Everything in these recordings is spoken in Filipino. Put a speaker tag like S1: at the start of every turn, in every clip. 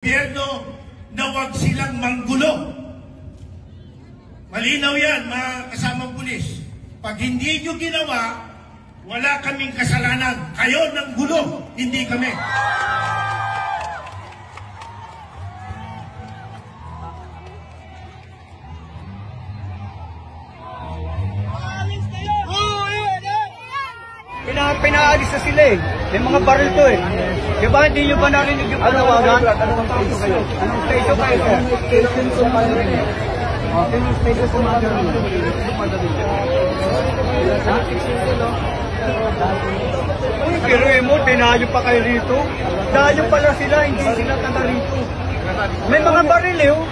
S1: Gobyerno na huwag silang manggulo. Malinaw yan, mga kasamang pulis. Pag hindi nyo ginawa, wala kaming kasalanan. Kayo ng gulo, hindi kami.
S2: Pinaalis na sila eh. May mga baril to eh. Diba hindi nyo ba narinig yung panawagan? Anong station kayo? Anong station kayo? Station sa Mandarin. Anong station sa Mandarin? Pero mo, dinayo pa kayo rito. Dayo pala sila, hindi sila taga rito. May mga baril eh oh.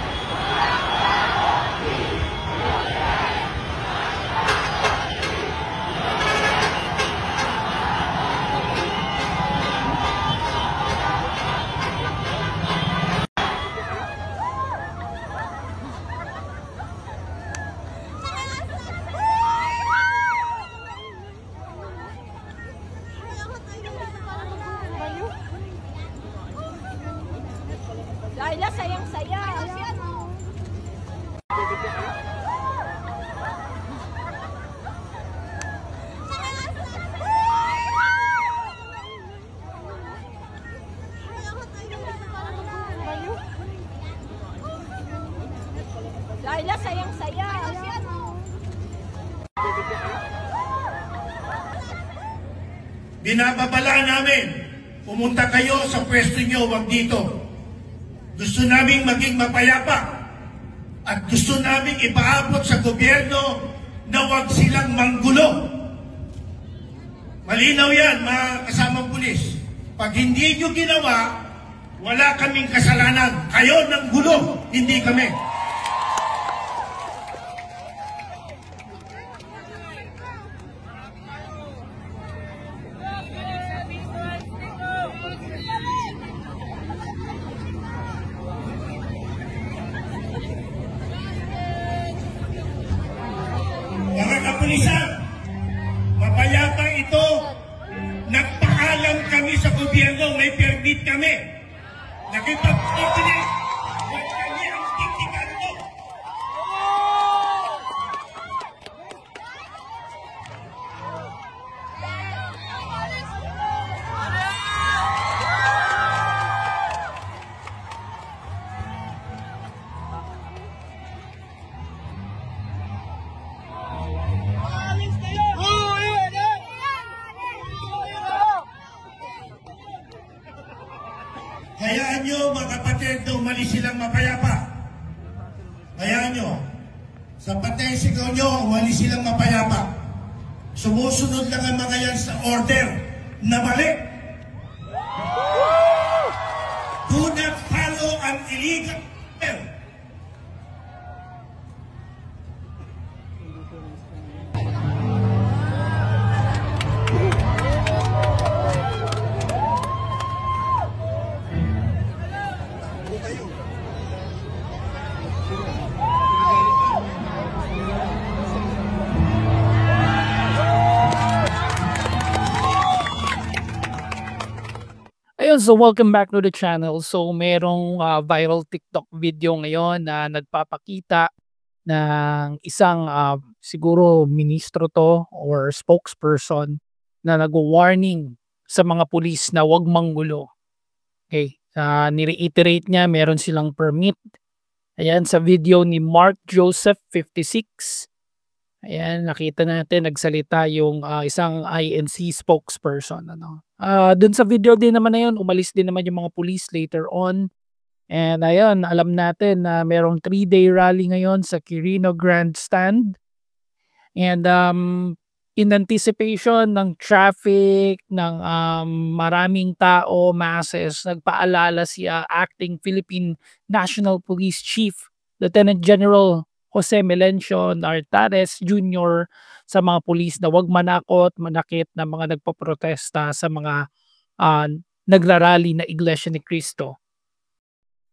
S3: Laila, sayang-saya. Laila, sayang-saya.
S1: Binababala namin, pumunta kayo sa pwesto nyo, wag dito. Gusto naming maging mapayapa at gusto naming ipaabot sa gobyerno na huwag silang manggulo. Malinaw yan, mga kasamang pulis. Pag hindi nyo ginawa, wala kaming kasalanan. Kayo ng gulo, hindi kami. Mga kapulisan, mapayapang ito, nagpaalam kami sa gobyerno, may permit kami. Nakipag-coordinate, huwag kami ang tiktikan mo. Hayaan nyo, mga kapatid, na umalis silang mapayapa. Hayaan nyo. Sa patay sigaw nyo, umalis silang mapayapa. Sumusunod lang ang mga yan sa order na mali. Do not follow an illegal order.
S4: Ayun, so welcome back to the channel. So merong viral TikTok video ngayon na nagpapakita ng isang siguro ministro to or spokesperson na nag-warning sa mga pulis na wag manggulo. Okay, ni-reiterate niya meron silang permit. Ayan, sa video ni Mark Joseph 56. Ayan, nakita natin nagsalita yung isang INC spokesperson. Dun sa video din naman na yun, umalis din naman yung mga police later on. And ayun, alam natin na merong 3-day rally ngayon sa Quirino Grandstand. And in anticipation ng traffic, ng maraming tao, masses, nagpaalala si Acting Philippine National Police Chief, Lieutenant General Jose Melencio Nartares Jr. sa mga pulis na huwag manakot, manakit na mga nagpoprotesta sa mga nagrarally na Iglesia ni Cristo.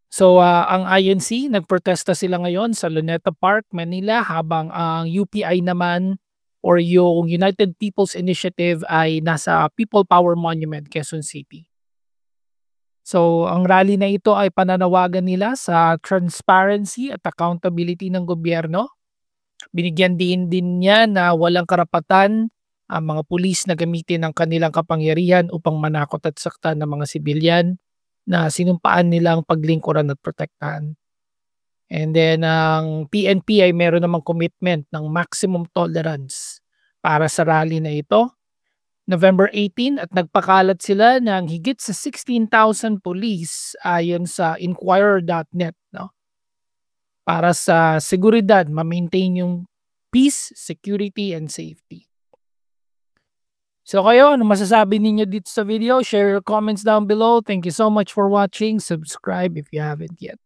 S4: So ang INC, nagprotesta sila ngayon sa Luneta Park, Manila, habang ang UPI naman or yung United People's Initiative ay nasa People Power Monument, Quezon City. So, ang rally na ito ay pananawagan nila sa transparency at accountability ng gobyerno. Binigyan din niya na walang karapatan ang mga pulis na gamitin ang kanilang kapangyarihan upang manakot at saktan ng mga sibilyan na sinumpaan nilang paglingkuran at protektahan. And then ang PNP ay meron namang commitment ng maximum tolerance para sa rally na ito. November 18 at nagpakalat sila ng higit sa 16,000 police ayon sa inquirer.net, no? Para sa seguridad, ma-maintain yung peace, security, and safety. So kayo, ano masasabi ninyo dito sa video? Share your comments down below. Thank you so much for watching. Subscribe if you haven't yet.